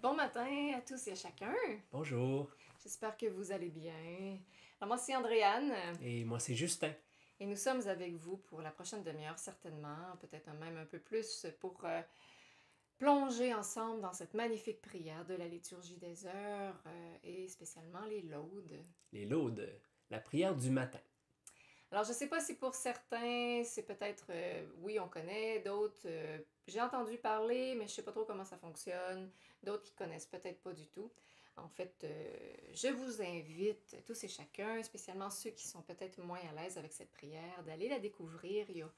Bon matin à tous et à chacun. Bonjour. J'espère que vous allez bien. Alors moi, c'est Andréane. Et moi, c'est Justin. Et nous sommes avec vous pour la prochaine demi-heure, certainement, peut-être même un peu plus, pour plonger ensemble dans cette magnifique prière de la liturgie des heures et spécialement les laudes. Les laudes, la prière du matin. Alors, je ne sais pas si pour certains, c'est peut-être, oui, on connaît, d'autres, j'ai entendu parler, mais je ne sais pas trop comment ça fonctionne, d'autres qui connaissent peut-être pas du tout. En fait, je vous invite, tous et chacun, spécialement ceux qui sont peut-être moins à l'aise avec cette prière, d'aller la découvrir. Il y a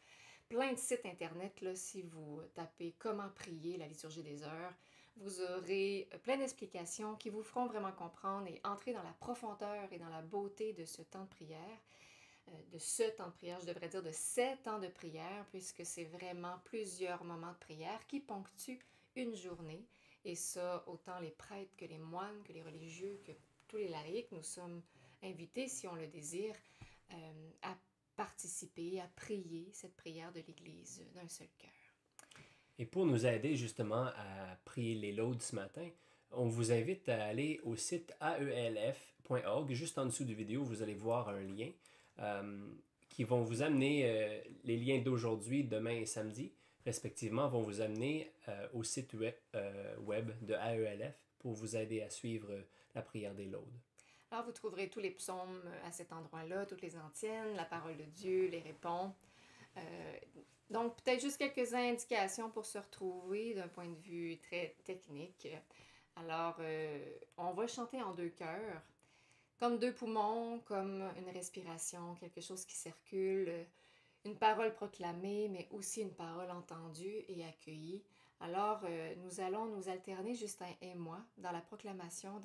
plein de sites internet, là, si vous tapez comment prier la liturgie des heures, vous aurez plein d'explications qui vous feront vraiment comprendre et entrer dans la profondeur et dans la beauté de ce temps de prière. De ce temps de prière, je devrais dire de ces temps de prière, puisque c'est vraiment plusieurs moments de prière qui ponctuent une journée. Et ça, autant les prêtres que les moines, que les religieux, que tous les laïcs, nous sommes invités, si on le désire, à participer, à prier cette prière de l'Église d'un seul cœur. Et pour nous aider justement à prier les laudes ce matin, on vous invite à aller au site aelf.org. Juste en dessous du vidéo, vous allez voir un lien qui vont vous amener, les liens d'aujourd'hui, demain et samedi, respectivement, vont vous amener au site web de AELF pour vous aider à suivre la prière des laudes. Alors, vous trouverez tous les psaumes à cet endroit-là, toutes les antiennes, la parole de Dieu, les répons. Donc, peut-être juste quelques indications pour se retrouver d'un point de vue très technique. Alors, on va chanter en deux chœurs, comme deux poumons, comme une respiration, quelque chose qui circule, une parole proclamée, mais aussi une parole entendue et accueillie. Alors, nous allons nous alterner, Justin et moi, dans la proclamation,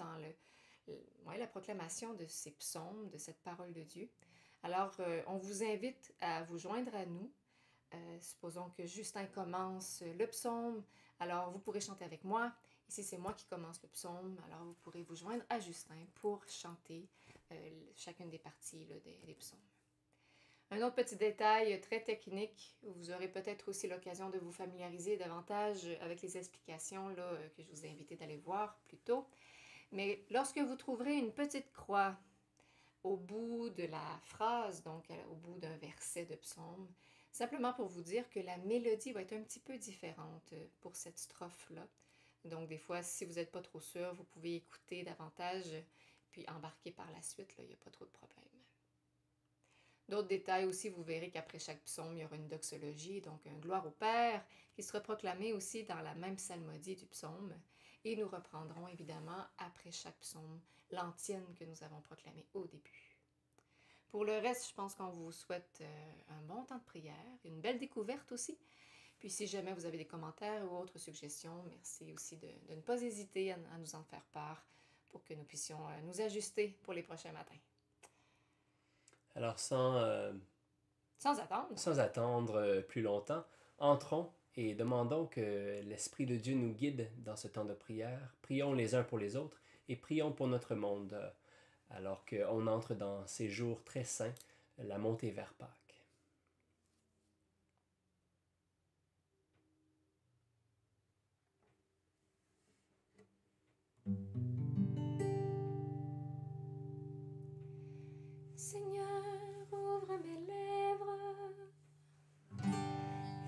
la proclamation de ces psaumes, de cette parole de Dieu. Alors, on vous invite à vous joindre à nous. Supposons que Justin commence le psaume, alors vous pourrez chanter avec moi. Ici, c'est moi qui commence le psaume, alors vous pourrez vous joindre à Justin pour chanter chacune des parties là, des psaumes. Un autre petit détail très technique, vous aurez peut-être aussi l'occasion de vous familiariser davantage avec les explications là, que je vous ai invité d'aller voir plus tôt. Mais lorsque vous trouverez une petite croix au bout de la phrase, donc au bout d'un verset de psaume, simplement pour vous dire que la mélodie va être un petit peu différente pour cette strophe-là. Donc des fois, si vous n'êtes pas trop sûr, vous pouvez écouter davantage, puis embarquer par la suite, là, il n'y a pas trop de problème. D'autres détails aussi, vous verrez qu'après chaque psaume, il y aura une doxologie, donc un gloire au Père, qui sera proclamé aussi dans la même psalmodie du psaume. Et nous reprendrons évidemment, après chaque psaume, l'antienne que nous avons proclamée au début. Pour le reste, je pense qu'on vous souhaite un bon temps de prière, une belle découverte aussi. Puis si jamais vous avez des commentaires ou autres suggestions, merci aussi de ne pas hésiter à nous en faire part pour que nous puissions nous ajuster pour les prochains matins. Alors, Sans attendre plus longtemps, entrons et demandons que l'Esprit de Dieu nous guide dans ce temps de prière. Prions les uns pour les autres et prions pour notre monde alors qu'on entre dans ces jours très saints, la montée vers Pâques. Seigneur, ouvre mes lèvres,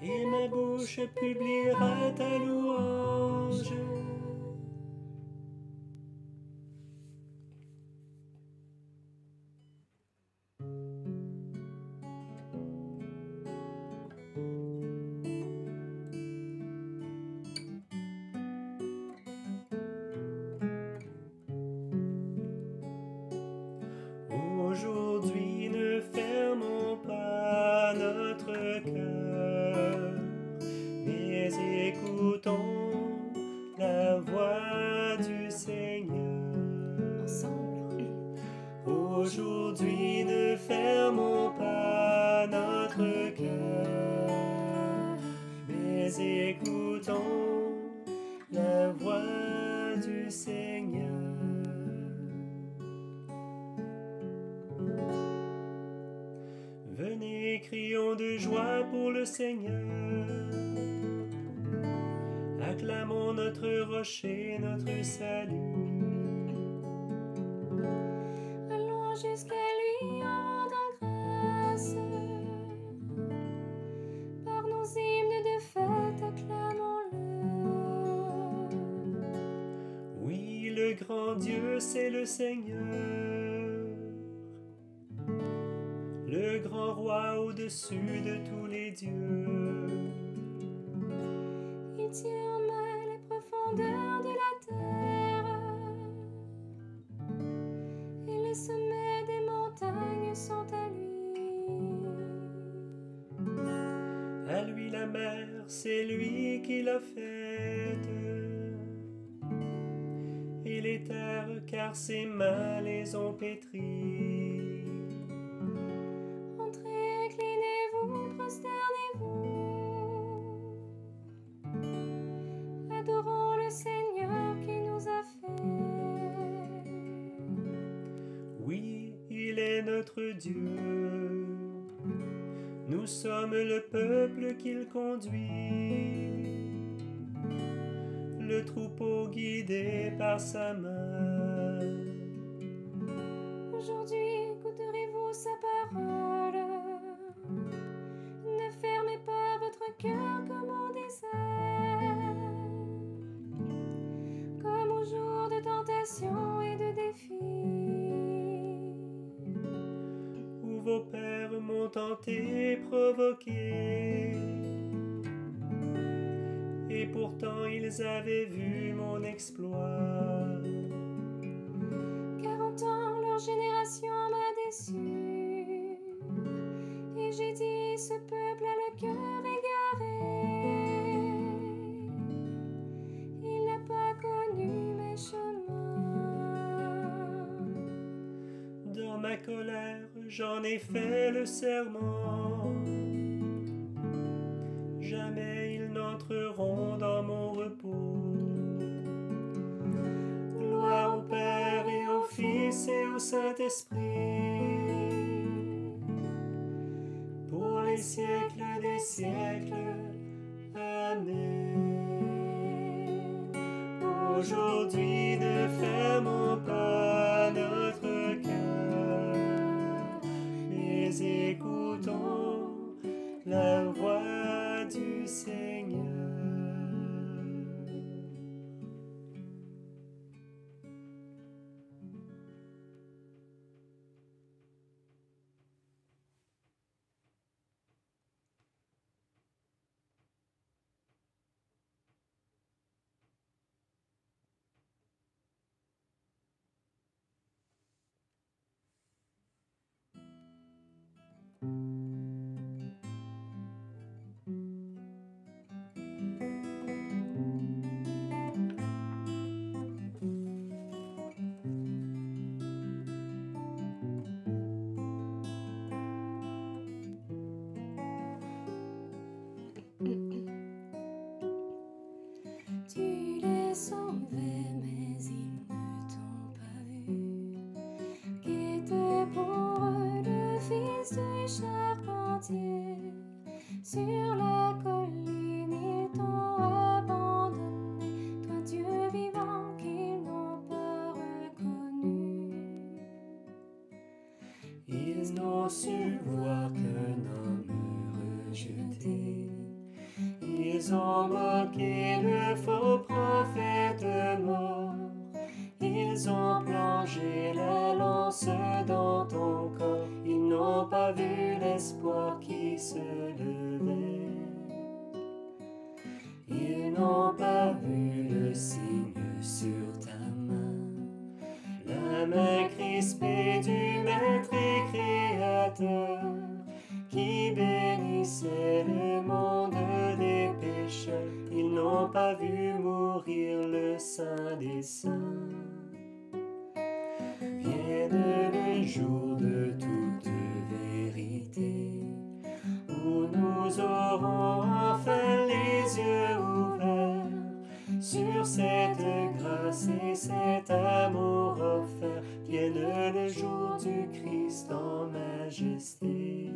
et ma bouche publiera ta louange. Aujourd'hui, ne fermons pas notre cœur, mais écoutons la voix du Seigneur. ensemble. Aujourd'hui, ne fermons pas notre cœur, mais écoutons la voix du Seigneur. Venez, crions de joie pour le Seigneur. Acclamons notre notre rocher, notre salut. Allons jusqu'à lui en rendant grâce. Par nos hymnes de fête, acclamons-le. Oui, le grand Dieu, c'est le Seigneur, le grand roi au-dessus de tous les dieux. Il tient en main les profondeurs de la terre, et les sommets des montagnes sont à lui. À lui la mer, c'est lui qui l'a faite, et les terres, car ses mains les ont pétries. Entrez, inclinez-vous, prosternez-vous. Adorons le Seigneur qui nous a fait. Oui, il est notre Dieu. Nous sommes le peuple qu'il conduit, le troupeau guidé par sa main. Aujourd'hui, écouterez-vous sa parole. Ne fermez pas votre cœur comme au désert, comme au jour de tentation et de défi, Où vos pères m'ont tenté et provoqué, et pourtant ils avaient vu mon exploit. 40 ans, leur génération m'a déçu, et j'ai dit, ce peuple a le cœur égaré. Il n'a pas connu mes chemins. Dans ma colère, j'en ai fait le serment. Jamais ils n'entreront dans mon repos. Gloire au Père et au Fils et au Saint-Esprit, pour les siècles des siècles. Amen. Aujourd'hui ne fermons pas notre cœur, mais écoutons la voix du Seigneur. Tu les sauvais, mais ils ne t'ont pas vu. Qu'était pour eux le fils du charpentier? Sur la colline, ils t'ont abandonné, toi Dieu vivant qu'ils n'ont pas reconnu. Ils n'ont su voir qu'un homme rejeté. Ils ont moqué le faux prophète mort. Ils ont plongé la lance dans ton corps. Ils n'ont pas vu l'espoir qui se levait. Ils n'ont pas vu le signe sur ta main, la main crispée du Maître et Créateur, qui bénissait le monde des pécheurs. Ils n'ont pas vu mourir le Saint des Saints. Vienne le jour de toute vérité, où nous aurons enfin les yeux ouverts sur cette grâce et cet amour offert. Vienne le jour du Christ en majesté.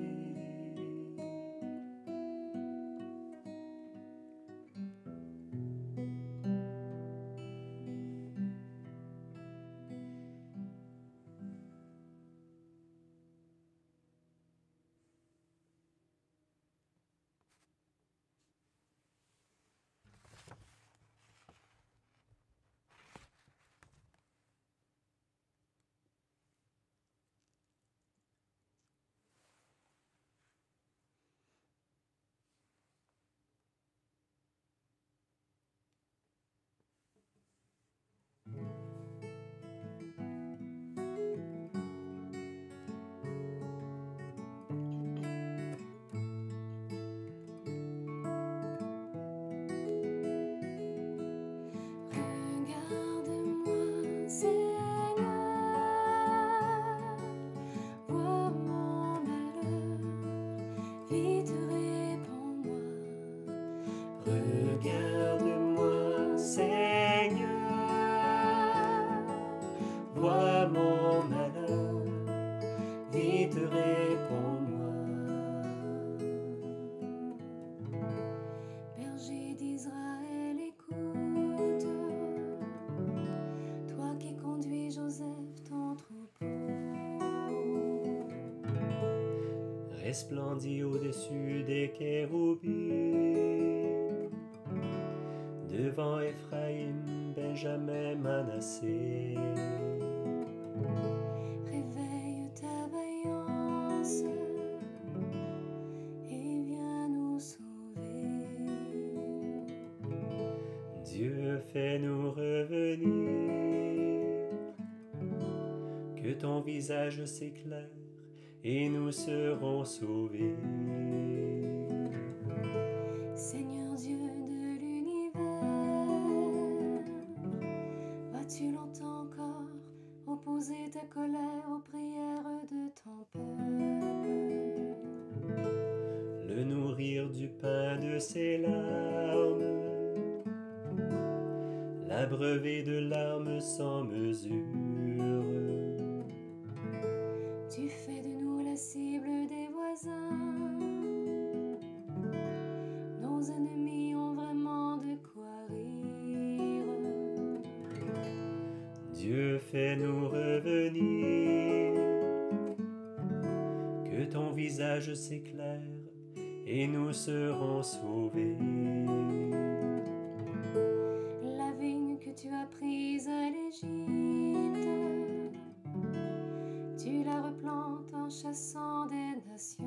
Regarde-moi, Seigneur, vois mon malheur, vite réponds-moi. Berger d'Israël, écoute, toi qui conduis Joseph, ton troupeau. Resplendis au-dessus des kéroubim, devant Éphraïm, Benjamin, Manassé. Réveille ta vaillance et viens nous sauver. Dieu, fais-nous revenir, que ton visage s'éclaire et nous serons sauvés. Seigneur Dieu de l'univers, vas-tu longtemps encore opposer ta colère aux prières de ton peuple? Le nourrir du pain de ses larmes, l'abreuver de larmes sans mesure. Tu fais de nous la cible des voisins. Nos ennemis ont vraiment de quoi rire. Dieu, fais-nous revenir, que ton visage s'éclaire et nous serons sauvés. La vigne que tu as prise à l'Égypte, tu la replantes en chassant des nations.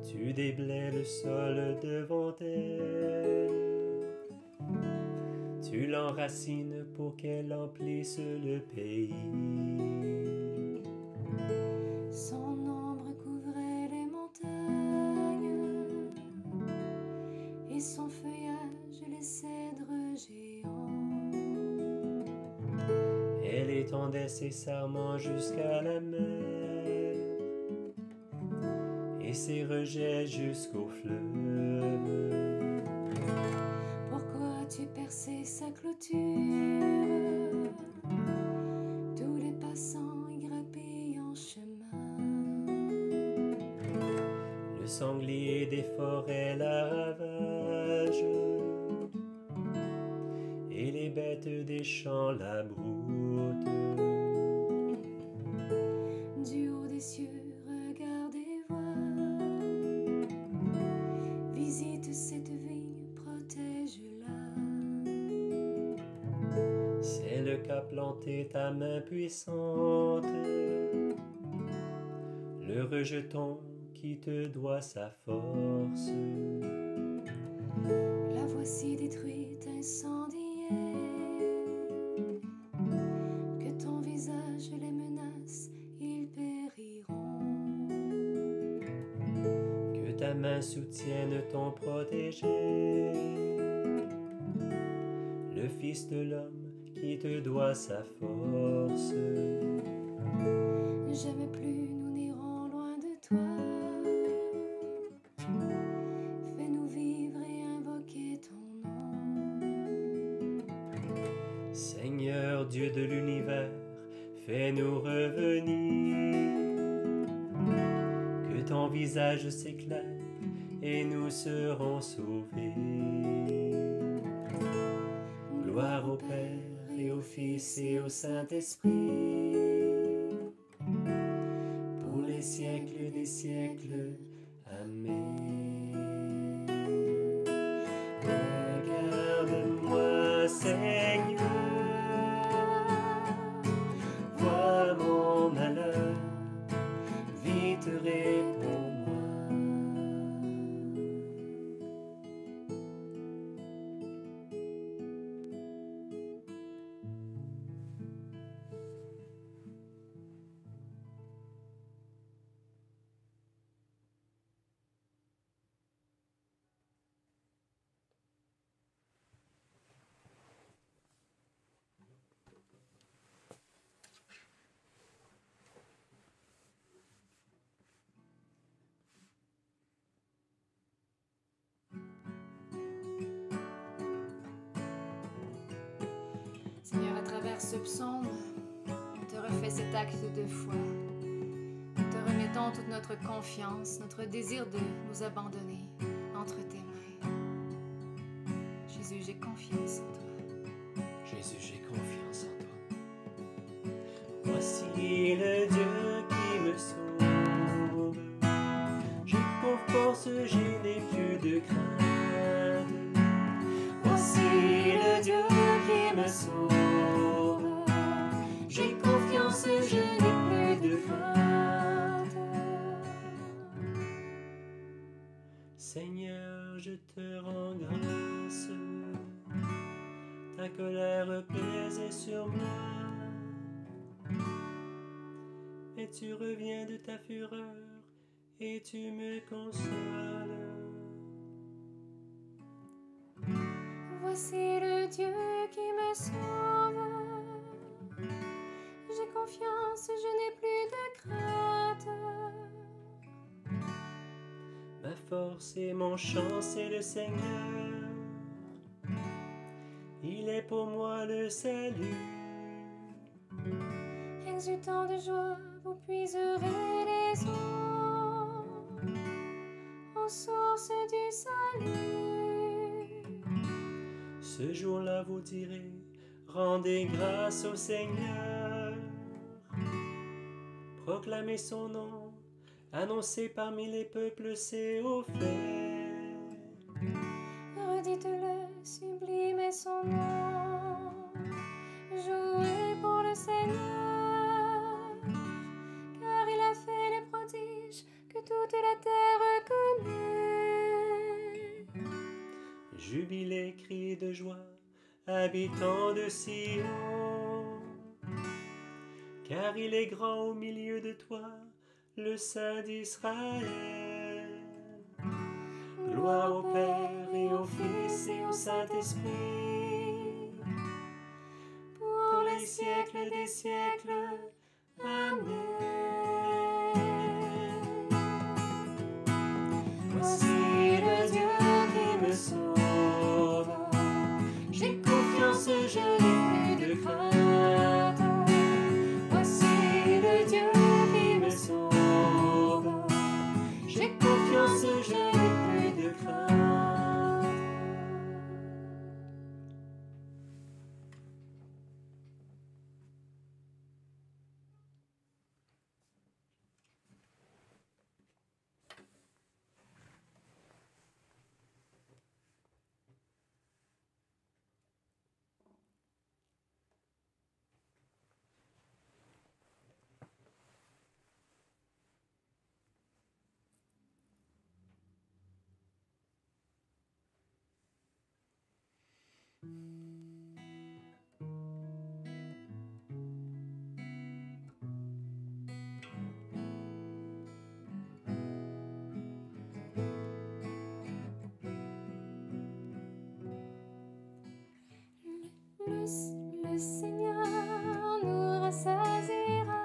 Tu déblais le sol devant elle, tu l'enracines pour qu'elle emplisse le pays. Son ombre couvrait les montagnes et son feuillage les cèdres géants. Elle étendait ses sarments jusqu'à la mer et ses rejets jusqu'au fleuve. Pourquoi as-tu percé sa clôture? Tous les passants y grappillent en chemin. Le sanglier des forêts la ravage et les bêtes des champs la broutent. Du haut des cieux, regarde et vois. Visite cette vigne, protège-la. C'est le qu'a planté ta main puissante, le rejeton qui te doit sa force. La voici détruite, incendiée. Que ton visage les menace, ils périront. Que ta main soutienne ton protégé, le Fils de l'homme qui te doit sa force. Jamais plus nous n'irons loin de toi. Fais-nous vivre et invoquer ton nom. Seigneur Dieu de l'univers, fais-nous revenir, que ton visage s'éclaire et nous serons sauvés. Gloire au Père et au Fils et au Saint-Esprit, pour les siècles des siècles. Amen. Regarde-moi, Seigneur, vois mon malheur, vite réponds-moi. travers ce psaume, te refait cet acte de foi. Nous te remettons toute notre confiance, notre désir de nous abandonner entre tes mains. Jésus, j'ai confiance en toi. Jésus, j'ai confiance en toi. Voici le Dieu qui me sauve. J'ai confiance, je n'ai plus de crainte. Voici le Dieu qui me sauve. J'ai confiance, je n'ai plus de crainte. Seigneur, je te rends grâce. Ta colère pesait sur moi. Mais tu reviens de ta fureur et tu me consoles. Voici le Dieu qui me sauve. J'ai confiance, je n'ai plus de crainte. Ma force et mon chant, c'est le Seigneur. Il est pour moi le salut. Exultant de joie, vous puiserez les eaux aux sources du salut. Ce jour-là, vous direz, rendez grâce au Seigneur. Proclamez son nom, annoncez parmi les peuples ses hauts faits. Redites-le, sublimez son nom. Jouez pour le Seigneur, car il a fait les prodiges que toute la terre connaît. Jubilez, cris de joie, habitants de Sion, car il est grand au milieu de toi, le Saint d'Israël. Gloire au Père et au Fils et au Saint-Esprit, pour les siècles des siècles. Amen. Voici le Dieu qui me sauve. J'ai confiance, je n'ai plus de crainte. Voici le Dieu qui me sauve. J'ai confiance, je n'ai plus de crainte. Le Seigneur nous rassasiera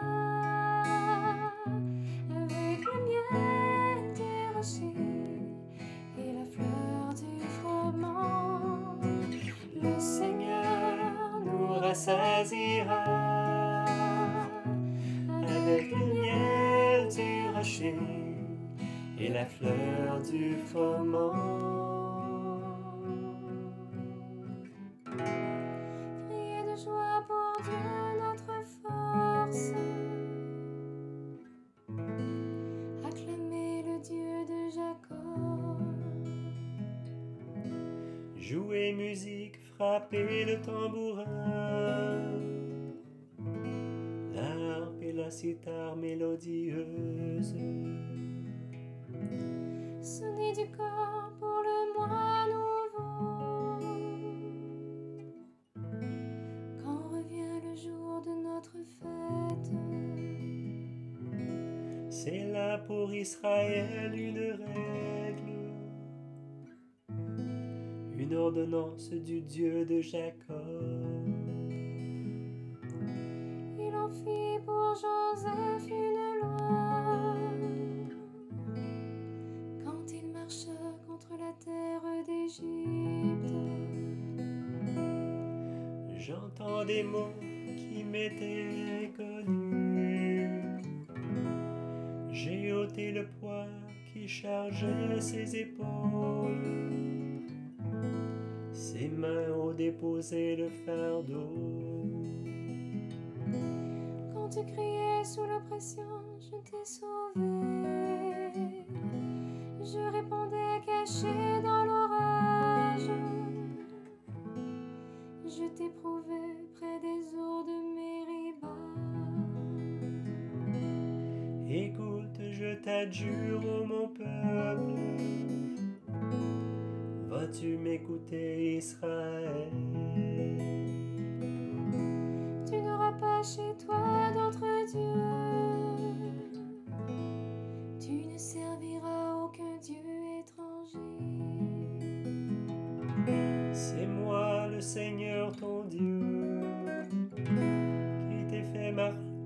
avec le miel du rocher et la fleur du froment. Le Seigneur nous Rassasiera avec le miel du rocher et la fleur du froment. Criez de joie pour Dieu notre force. Acclamez le Dieu de Jacob. Jouez musique, frappez le tambourin, l'harpe et la cithare mélodieuse. Sonnez du corps pour le mois nouveau. Quand revient le jour de notre fête, C'est là pour Israël une règle, une ordonnance du Dieu de Jacob. il en fit pour Joseph une loi. Quand il marcha contre la terre d'Égypte, J'entends des mots m'étais connu. J'ai ôté le poids qui chargeait ses épaules. Ses mains ont déposé le fardeau. Quand tu criais sous l'oppression, je t'ai sauvé. Je répondais caché dans l'orage. Je t'éprouvais près des eaux de Mériba. Écoute, je t'adjure, ô mon peuple, vas-tu m'écouter, Israël? Tu n'auras pas chez toi d'autre Dieu. Tu ne serviras aucun Dieu étranger. C'est moi le Seigneur ton Dieu, qui t'ai fait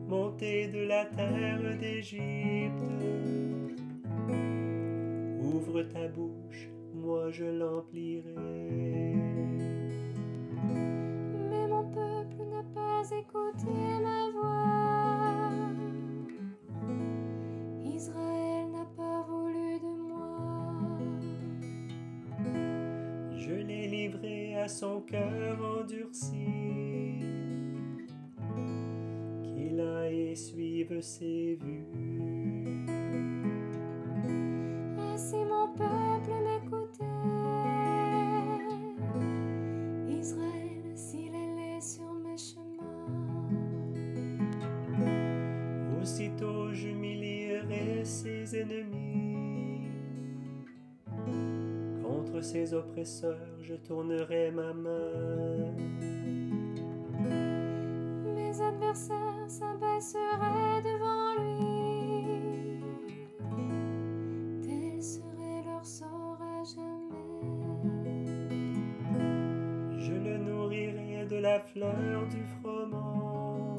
monter de la terre d'Égypte. Ouvre ta bouche, moi je l'emplirai. Mais mon peuple n'a pas écouté ma voix. Israël n'a pas voulu de moi. Je l'ai livré à son cœur endurci, qu'il aille suivre ses vues. Ah, si mon peuple m'écoutait, Israël, s'il allait sur mes chemins. Aussitôt j'humilierai ses ennemis, contre ses oppresseurs je tournerai ma main. Mes adversaires s'abaisseraient devant lui. Tel serait leur sort à jamais. Je le nourrirai de la fleur du froment,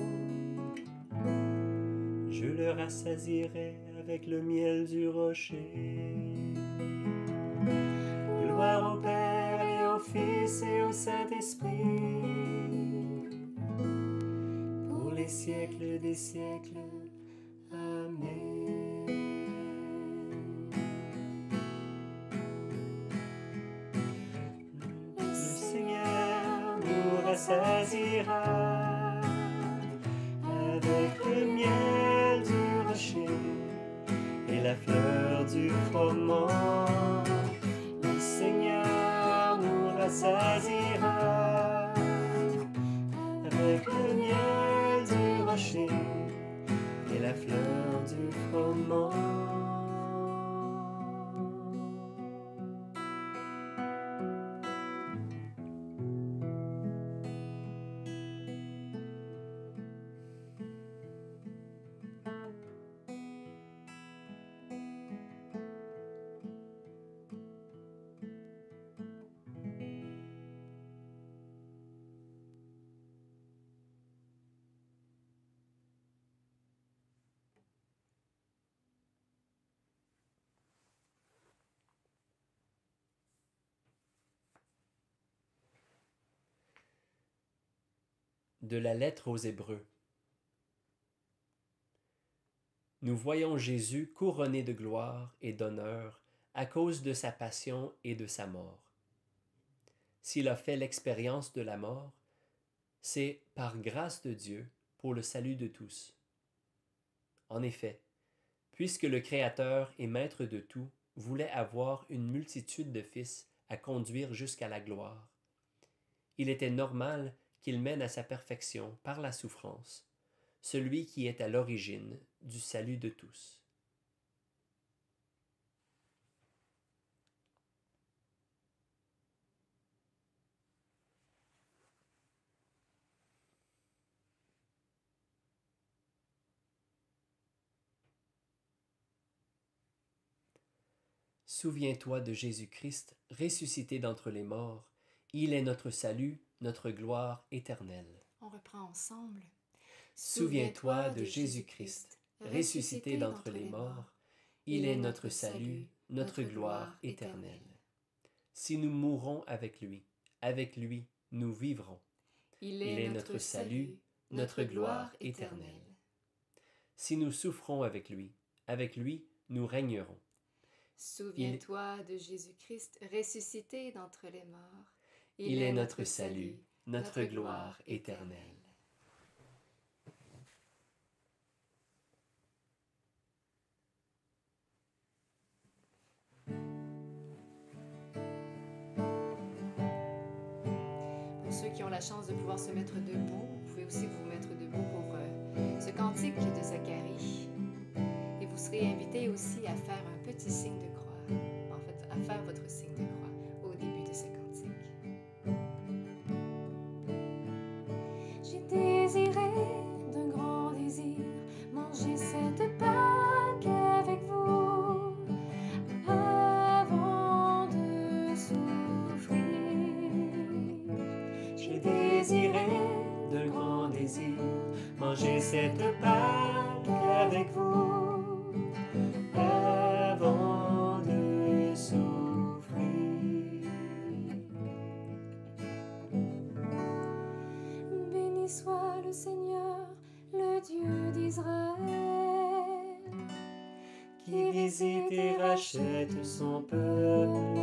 je le rassasierai avec le miel du rocher. Gloire au Père et au Fils et au Saint-Esprit, pour les siècles des siècles. Amen. Le Seigneur nous rassasiera avec le miel du rocher et la fleur du froment. Le Seigneur nous rassasiera avec le miel du rocher et la fleur du froment. De la lettre aux Hébreux. Nous voyons Jésus couronné de gloire et d'honneur à cause de sa passion et de sa mort. S'il a fait l'expérience de la mort, c'est par grâce de Dieu pour le salut de tous. En effet, puisque le Créateur et Maître de tout voulait avoir une multitude de fils à conduire jusqu'à la gloire, il était normal qu'il mène à sa perfection par la souffrance celui qui est à l'origine du salut de tous. Souviens-toi de Jésus-Christ ressuscité d'entre les morts. Il est notre salut, notre gloire éternelle. On reprend ensemble. Souviens-toi de Jésus-Christ ressuscité d'entre les morts. Il est notre salut, notre gloire éternelle. Si nous mourons avec lui nous vivrons. Il est notre salut, notre gloire éternelle. Si nous souffrons avec lui nous régnerons. Souviens-toi de Jésus-Christ ressuscité d'entre les morts. Il est notre salut, notre gloire éternelle. Pour ceux qui ont la chance de pouvoir se mettre debout, vous pouvez aussi vous mettre debout pour ce cantique de Zacharie. Et vous serez invité aussi à faire un petit signe de croix. En fait, à faire votre signe de croix au début de ce cantique. J'ai désiré d'un grand désir manger cette Pâque avec vous avant de souffrir. J'ai désiré d'un grand désir manger cette Pâque avec vous avant de souffrir. Béni soit le Seigneur, le Dieu d'Israël, Qui visite et rachète son peuple.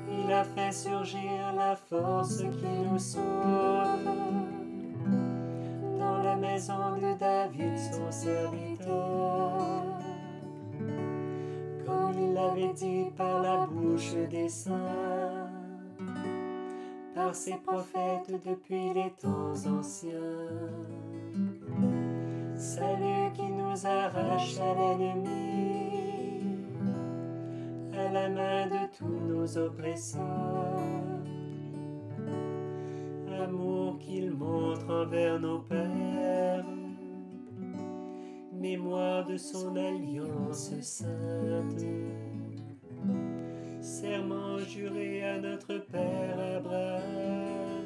Il a fait surgir la force qui nous sauve dans la maison de David son serviteur, comme il l'avait dit par la bouche des saints, par ses prophètes depuis les temps anciens. Salut qui nous arrache à l'ennemi, à la main de tous nos oppresseurs. Amour qu'il montre envers nos pères, mémoire de son alliance sainte. Serment juré à notre Père Abraham,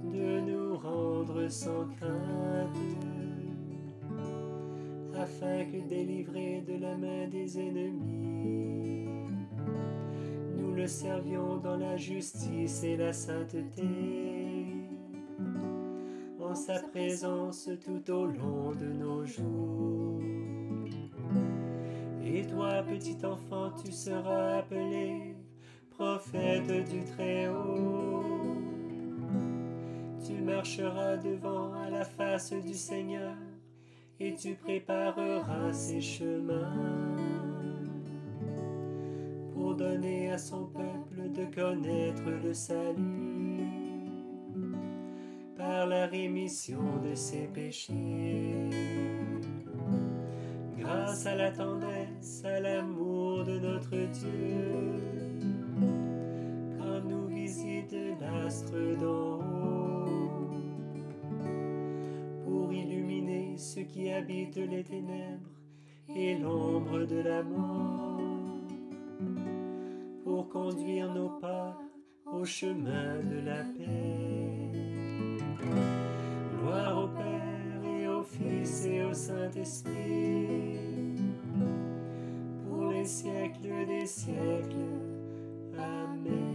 de nous rendre sans crainte, afin que délivrés de la main des ennemis, nous le servions dans la justice et la sainteté, en sa présence tout au long de nos jours. Et toi, petit enfant, tu seras appelé prophète du Très-Haut. Tu marcheras devant à la face du Seigneur, et tu prépareras ses chemins, pour donner à son peuple de connaître le salut, par la rémission de ses péchés. Grâce à la tendresse, à l'amour de notre Dieu, quand nous visite l'astre d'en haut, pour illuminer ceux qui habitent les ténèbres et l'ombre de la mort, pour conduire nos pas au chemin de la paix. Gloire au Père et au Fils et au Saint-Esprit, pour les siècles des siècles. Amen.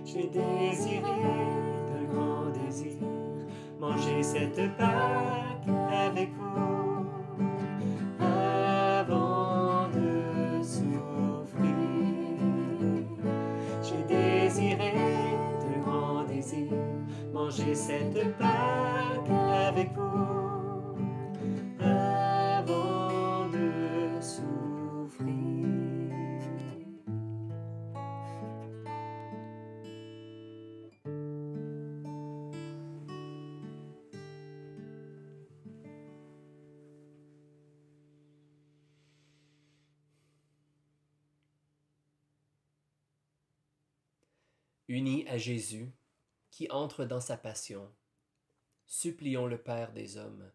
J'ai désiré d'un grand désir manger cette Pâque avec vous avant de souffrir. J'ai désiré de grand désir manger cette Pâque avec vous avant de souffrir. Unis à Jésus, qui entre dans sa passion, supplions le Père des hommes.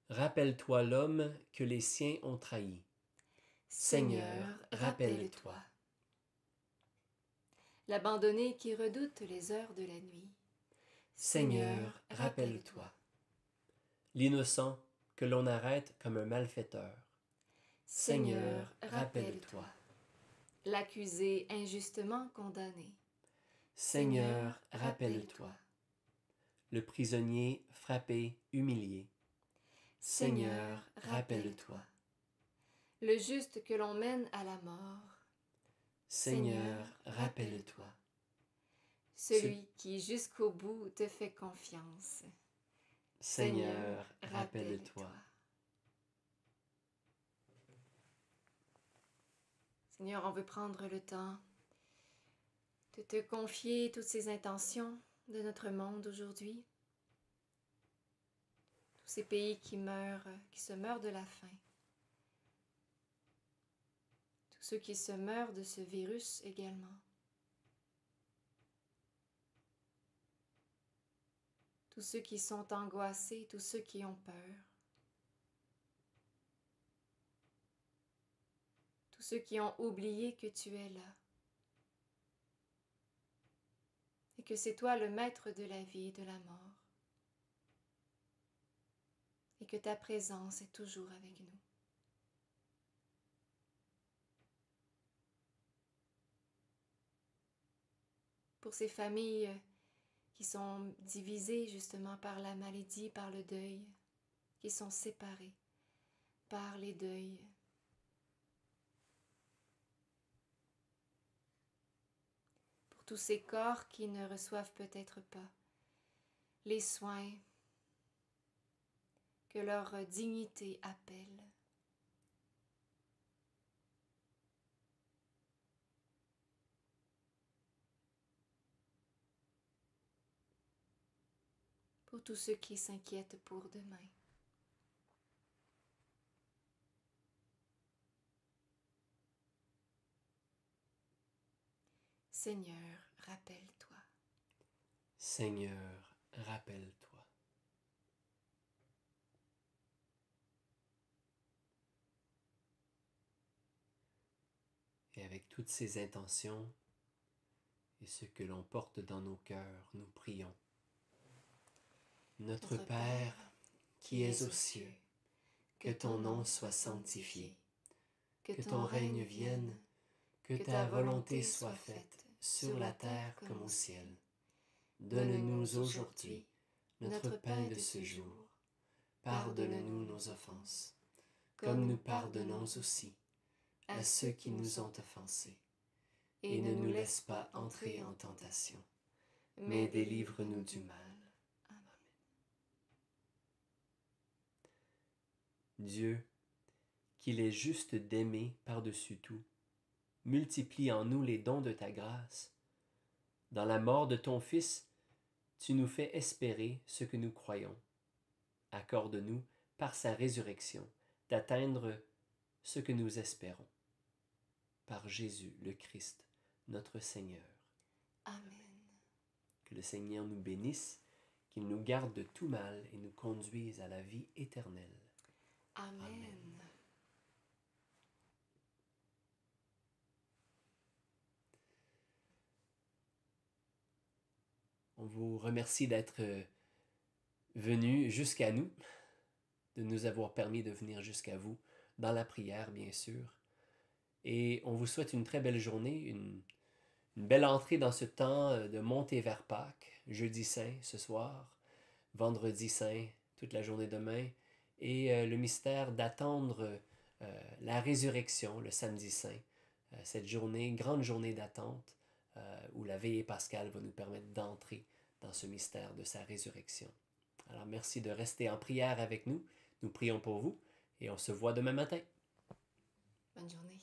Rappelle-toi l'homme que les siens ont trahi. Seigneur, rappelle-toi. L'abandonné qui redoute les heures de la nuit. Seigneur, rappelle-toi. L'innocent que l'on arrête comme un malfaiteur. Seigneur, rappelle-toi. l'accusé injustement condamné. Seigneur, rappelle-toi. Le prisonnier frappé, humilié. Seigneur, rappelle-toi. Le juste que l'on mène à la mort. Seigneur, rappelle-toi. Celui qui jusqu'au bout te fait confiance. Seigneur, rappelle-toi. Seigneur, on veut prendre le temps de te confier toutes ces intentions de notre monde aujourd'hui. Tous ces pays qui se meurent de la faim. Tous ceux qui se meurent de ce virus également. Tous ceux qui sont angoissés, tous ceux qui ont peur. Tous ceux qui ont oublié que tu es là. Et que c'est toi le maître de la vie et de la mort. Et que ta présence est toujours avec nous. Pour ces familles qui sont divisées justement par la maladie, par le deuil, qui sont séparées par les deuils. Pour tous ces corps qui ne reçoivent peut-être pas les soins que leur dignité appelle. Pour tous ceux qui s'inquiètent pour demain. Seigneur, rappelle-toi. Seigneur, rappelle-toi. Et avec toutes ces intentions et ce que l'on porte dans nos cœurs, nous prions. Notre Père, qui es aux cieux, que ton nom soit sanctifié, que ton règne vienne, que ta volonté soit faite sur la terre comme au ciel. Donne-nous aujourd'hui notre pain de ce jour. Pardonne-nous nos offenses, comme nous pardonnons aussi à ceux qui nous ont offensés. Et ne nous laisse pas entrer en tentation, mais délivre-nous du mal. Dieu, qu'il est juste d'aimer par-dessus tout, multiplie en nous les dons de ta grâce. Dans la mort de ton Fils, tu nous fais espérer ce que nous croyons. Accorde-nous, par sa résurrection, d'atteindre ce que nous espérons. Par Jésus le Christ, notre Seigneur. Amen. Que le Seigneur nous bénisse, qu'il nous garde de tout mal et nous conduise à la vie éternelle. Amen. Amen. On vous remercie d'être venus jusqu'à nous, de nous avoir permis de venir jusqu'à vous, dans la prière bien sûr. Et on vous souhaite une très belle journée, une belle entrée dans ce temps de montée vers Pâques, jeudi saint ce soir, vendredi saint toute la journée demain, et le mystère d'attendre la résurrection le samedi saint, cette journée, grande journée d'attente, où la veillée pascale va nous permettre d'entrer dans ce mystère de sa résurrection. Alors merci de rester en prière avec nous, nous prions pour vous, et on se voit demain matin. Bonne journée.